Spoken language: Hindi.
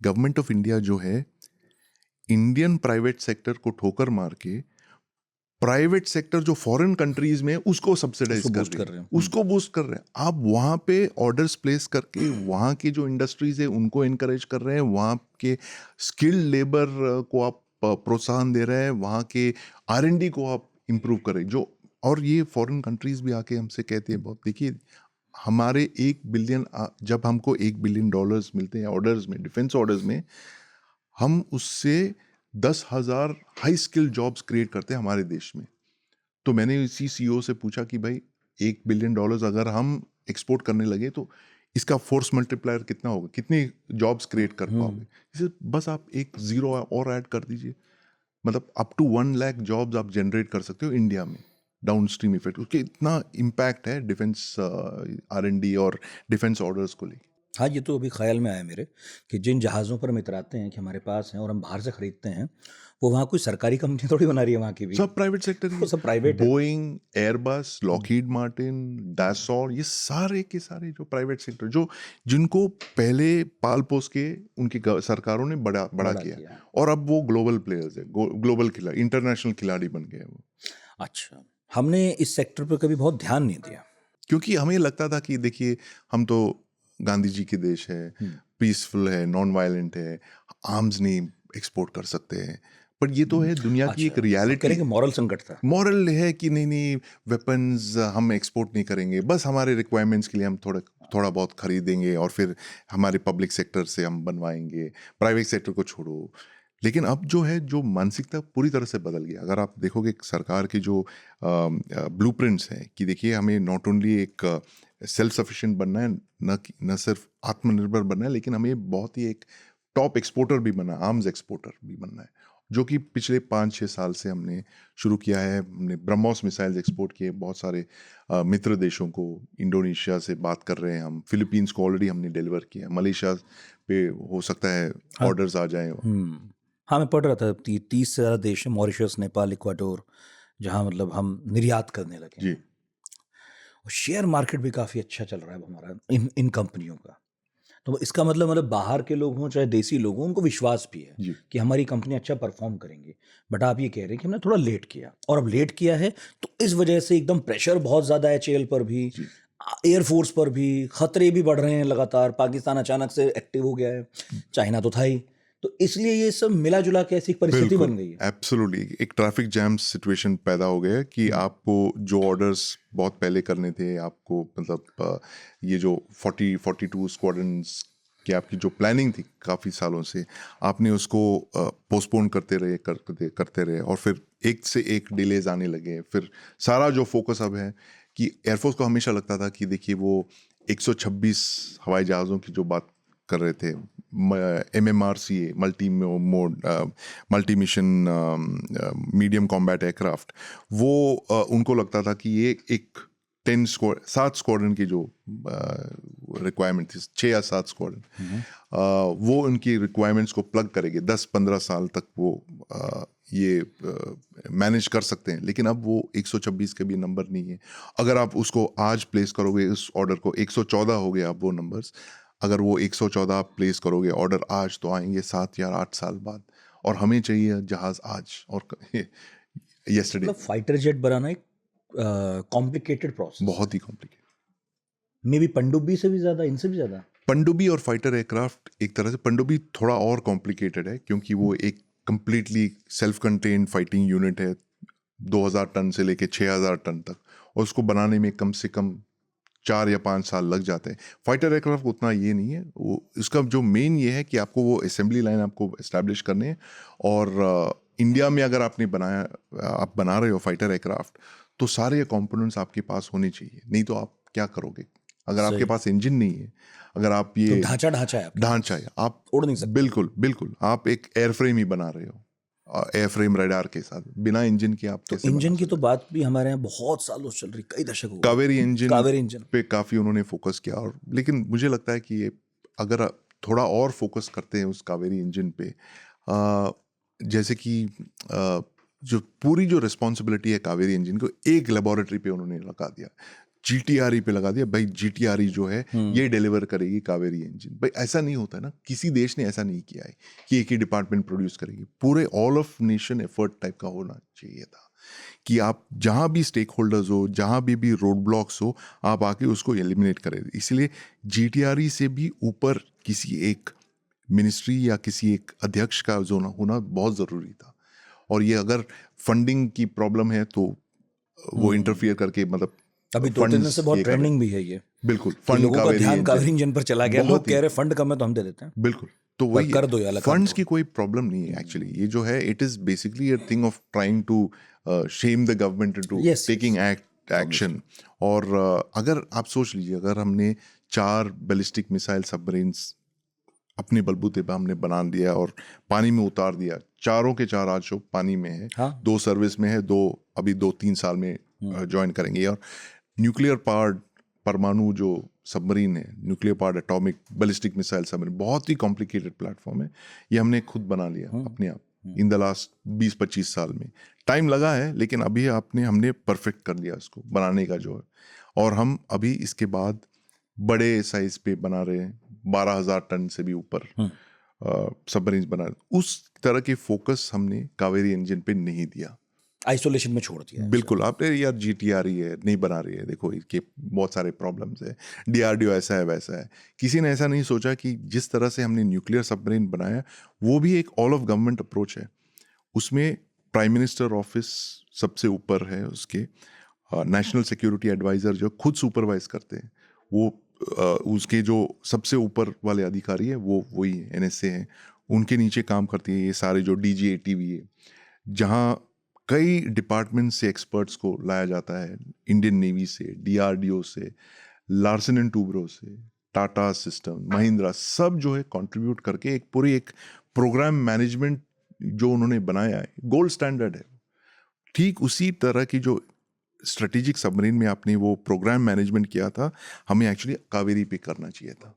गवर्नमेंट ऑफ इंडिया जो है इंडियन प्राइवेट सेक्टर को ठोकर मार के प्राइवेट सेक्टर जो फॉरेन कंट्रीज में है, उसको सब्सिडाइज उसको कर boost रही कर रहे है, हैं। उसको बूस्ट कर रहे हैं। आप वहाँ पे ऑर्डर्स प्लेस करके वहाँ की जो इंडस्ट्रीज है उनको इनकरेज कर रहे हैं, वहाँ के स्किल्ड लेबर को आप प्रोत्साहन दे रहे हैं, वहाँ के R&D को आप इम्प्रूव करें। जो और ये फॉरेन कंट्रीज भी आके हमसे कहते हैं बहुत, देखिए हमारे 1 बिलियन, जब हमको $1 बिलियन मिलते हैं ऑर्डर्स में, डिफेंस ऑर्डर्स में, हम उससे 10,000 हाई स्किल जॉब्स क्रिएट करते हैं हमारे देश में। तो मैंने इसी CEO से पूछा कि भाई $1 बिलियन अगर हम एक्सपोर्ट करने लगे तो इसका फोर्स मल्टीप्लायर कितना होगा, कितनी जॉब्स क्रिएट कर पाओगे। इसे बस आप एक जीरो और ऐड कर दीजिए, मतलब अप टू 1 लाख जॉब्स आप जनरेट कर सकते हो इंडिया में। डाउन स्ट्रीम इफेक्ट, उसके इतना इम्पैक्ट है डिफेंस R&D और डिफेंस ऑर्डर्स को लेकर। हाँ, ये तो अभी ख्याल में आया मेरे कि जिन जहाज़ों पर हम इतराते हैं कि हमारे पास हैं और हम बाहर से खरीदते हैं, वो वहाँ कोई सरकारी कंपनी थोड़ी बना रही है वहाँ की भी। सब प्राइवेट सेक्टर ही वो है। सब प्राइवेट है। बोइंग, एयरबस, लॉकहीड मार्टिन, डैसॉर, ये सारे के सारे जो प्राइवेट सेक्टर जो जिनको पहले पाल पोस के उनकी सरकारों ने बड़ा बड़ा बड़ा किया, किया। और अब वो ग्लोबल प्लेयर्स है, ग्लोबल खिलाड़ी, इंटरनेशनल खिलाड़ी बन गए हैं वो। अच्छा, हमने इस सेक्टर पर कभी बहुत ध्यान नहीं दिया। क्योंकि हमें लगता था कि देखिए हम तो गांधी जी के देश है, पीसफुल है, नॉन वायलेंट है, आर्म्स नहीं एक्सपोर्ट कर सकते हैं, पर ये तो है दुनिया की एक अच्छा, आप कह रियलिटी रहे हैं है। कि मॉरल संकट था। मॉरल है कि नहीं नहीं, वेपन्स हम एक्सपोर्ट नहीं करेंगे, बस हमारे रिक्वायरमेंट्स के लिए हम थोड़ा थोड़ा बहुत खरीदेंगे और फिर हमारे पब्लिक सेक्टर से हम बनवाएंगे, प्राइवेट सेक्टर को छोड़ो। लेकिन अब जो है, जो मानसिकता पूरी तरह से बदल गया। अगर आप देखोगे सरकार की जो ब्लूप्रिंट्स हैं कि देखिए हमें नॉट ओनली एक सेल्फ सफिशिएंट बनना है, न सिर्फ आत्मनिर्भर बनना है, लेकिन हमें बहुत ही एक टॉप एक्सपोर्टर भी बनना है, आर्म्स एक्सपोर्टर भी बनना है, जो कि पिछले 5-6 साल से हमने शुरू किया है। हमने ब्रह्मोस मिसाइल्स एक्सपोर्ट किए बहुत सारे मित्र देशों को। इंडोनेशिया से बात कर रहे हैं हम, फिलीपींस को ऑलरेडी हमने डिलीवर किया, मलेशिया पे हो सकता है ऑर्डर्स आ जाएं। हाँ, मैं पढ़ रहा था 30 से ज़्यादा देश हैं, मॉरिशस, नेपाल, इक्वाडोर, जहाँ मतलब हम निर्यात करने लगे जी। हैं। और शेयर मार्केट भी काफ़ी अच्छा चल रहा है अब हमारा इन कंपनियों का। तो इसका मतलब बाहर के लोग हों चाहे देसी लोग हों, उनको विश्वास भी है जी। कि हमारी कंपनी अच्छा परफॉर्म करेंगी। बट आप ये कह रहे हैं कि हमने थोड़ा लेट किया, और अब लेट किया है तो इस वजह से एकदम प्रेशर बहुत ज़्यादा है HAL पर भी, जी। एयरफोर्स पर भी खतरे भी बढ़ रहे हैं लगातार। पाकिस्तान अचानक से एक्टिव हो गया है, चाइना तो था ही, तो इसलिए ये सब मिला जुला के ऐसी परिस्थिति बिल्कुल, बन गई है। एब्सोल्युटली एक ट्रैफिक जैम सिचुएशन पैदा हो गया है कि आपको जो ऑर्डर्स बहुत पहले करने थे, आपको मतलब ये जो 42 स्क्वाड्रन्स की आपकी जो प्लानिंग थी काफ़ी सालों से, आपने उसको पोस्टपोन करते रहे और फिर एक से एक डिलेज आने लगे। फिर सारा जो फोकस अब है कि एयरफोर्स को हमेशा लगता था कि देखिए वो 126 हवाई जहाज़ों की जो बात कर रहे थे, MMRCA, multi mission medium combat aircraft, वो उनको लगता था कि ये एक 7 स्क्वाड्रन की जो रिक्वायरमेंट थी, 6 या 7 स्क्वाड्रन, वो उनकी रिक्वायरमेंट्स को प्लग करेंगे। 10-15 साल तक वो ये मैनेज कर सकते हैं। लेकिन अब वो 126 के भी नंबर नहीं है। अगर आप उसको आज प्लेस करोगे इस ऑर्डर को, 114 हो गया अब वो नंबर्स, अगर वो 114 आप प्लेस करोगे ऑर्डर आज, तो आएंगे 7 या 8 साल बाद, और हमें चाहिए जहाज आज और यस्टरडे। मतलब फाइटर जेट बनाना एक कॉम्प्लिकेटेड प्रोसेस है, बहुत ही कॉम्प्लिकेटेड। मे बी पनडुब्बी से भी ज़्यादा, इनसे भी ज़्यादा। पनडुब्बी और फाइटर एयरक्राफ्ट एक तरह से, पनडुब्बी थोड़ा और कॉम्प्लिकेटेड है क्योंकि वो एक completely self contained fighting unit है, 2000 टन से लेके 6000 टन तक, और उसको बनाने में कम से कम 4 या 5 साल लग जाते हैं। फाइटर एयरक्राफ्ट उतना ये नहीं है। वो इसका जो मेन ये है कि आपको वो असेंबली लाइन आपको एस्टैब्लिश करने हैं, और इंडिया में अगर आपने बनाया, आप बना रहे हो फाइटर एयरक्राफ्ट, तो सारे कंपोनेंट्स आपके पास होने चाहिए, नहीं तो आप क्या करोगे अगर आपके सही। पास इंजन नहीं है, अगर आप तो ये ढांचा है आपके ढांचा है, आप उड़ नहीं सकते। बिल्कुल बिल्कुल आप एक एयरफ्रेम ही बना रहे हो, एयरफ्रेम रडार के साथ, बिना इंजन के आप तो कैसे बना इंजन की सकते तो हैं। बात भी हमारे यहाँ बहुत सालों से चल रही, कई दशक हो गए। कावेरी इंजन कावेरी इंजन पे काफ़ी उन्होंने फोकस किया, और लेकिन मुझे लगता है कि ये अगर थोड़ा और फोकस करते हैं उस कावेरी इंजन पे, जैसे कि जो पूरी जो रिस्पॉन्सिबिलिटी है कावेरी इंजन को एक लेबोरेटरी पे उन्होंने लगा दिया। GTRE पे लगा दिया भाई, GTRE जो है ये डिलीवर करेगी कावेरी इंजन। भाई ऐसा नहीं होता ना, किसी देश ने ऐसा नहीं किया है कि एक ही डिपार्टमेंट प्रोड्यूस करेगी, पूरे all of nation effort type का होना चाहिए था कि आप जहाँ भी स्टेक होल्डर्स हो, जहाँ भी रोड ब्लॉक्स हो, आप आके उसको एलिमिनेट करें। इसलिए GTRE से भी ऊपर किसी एक मिनिस्ट्री या किसी एक अध्यक्ष का जोन होना बहुत ज़रूरी था। और ये अगर फंडिंग की प्रॉब्लम है तो वो इंटरफियर करके, मतलब अभी 2-3 दिन से बहुत ये कर रहे ट्रेंडिंग भी है ये बिल्कुल, कि फंड लोगों का कावेरी ध्यान इंजन, कावेरी इंजन पर चला गया। बहुत लोग ही- कह रहे फंड कम है तो हम दे देते हैं, बिल्कुल। तो पर वही कर दो यार, फंड्स की कोई प्रॉब्लम नहीं है एक्चुअली। ये जो है it is basically a thing of trying to shame the government into Yes, taking action. और अगर आप सोच लीजिए, अगर हमने 4 बैलिस्टिक मिसाइल सबमरीन्स अपने बलबूते पे हमने बना दिया और पानी में उतार दिया, चारों के चार आज जो पानी में है, हाँ। 2 सर्विस में है, 2 अभी 2-3 साल में ज्वाइन करेंगे। और न्यूक्लियर पावर्ड परमाणु जो सबमरीन है, nuclear powered atomic ballistic missile submarine, बहुत ही कॉम्प्लिकेटेड प्लेटफॉर्म है। ये हमने खुद बना लिया अपने आप इन द लास्ट 20-25 साल में। टाइम लगा है लेकिन अभी हमने परफेक्ट कर लिया उसको बनाने का जो है। और हम अभी इसके बाद बड़े साइज पे बना रहे हैं, 12,000 टन से भी ऊपर सबमरीन बना रहे। उस तरह के फोकस हमने कावेरी इंजन पे नहीं दिया, आइसोलेशन में छोड़ दिया है। बिल्कुल। आपने यार GTRE है, नहीं बना रही है, देखो इसके बहुत सारे प्रॉब्लम्स है, DRDO ऐसा है वैसा है। किसी ने ऐसा नहीं सोचा कि जिस तरह से हमने न्यूक्लियर सबमरीन बनाया वो भी एक ऑल ऑफ गवर्नमेंट अप्रोच है। उसमें प्राइम मिनिस्टर ऑफिस सबसे ऊपर है, उसके नेशनल सिक्योरिटी एडवाइज़र जो खुद सुपरवाइज करते हैं, वो उसके जो सबसे ऊपर वाले अधिकारी है वो वही है, NSA है, उनके नीचे काम करती है ये सारे जो DGATV है, जहाँ कई डिपार्टमेंट से एक्सपर्ट्स को लाया जाता है, इंडियन नेवी से, DRDO से, लार्सन एंड टूब्रो से, टाटा सिस्टम, महिंद्रा, सब जो है कंट्रीब्यूट करके एक पूरी एक प्रोग्राम मैनेजमेंट जो उन्होंने बनाया है, गोल्ड स्टैंडर्ड है। ठीक उसी तरह की जो स्ट्रेटेजिक सबमरीन में आपने वो प्रोग्राम मैनेजमेंट किया था, हमें एक्चुअली कावेरी पे करना चाहिए था।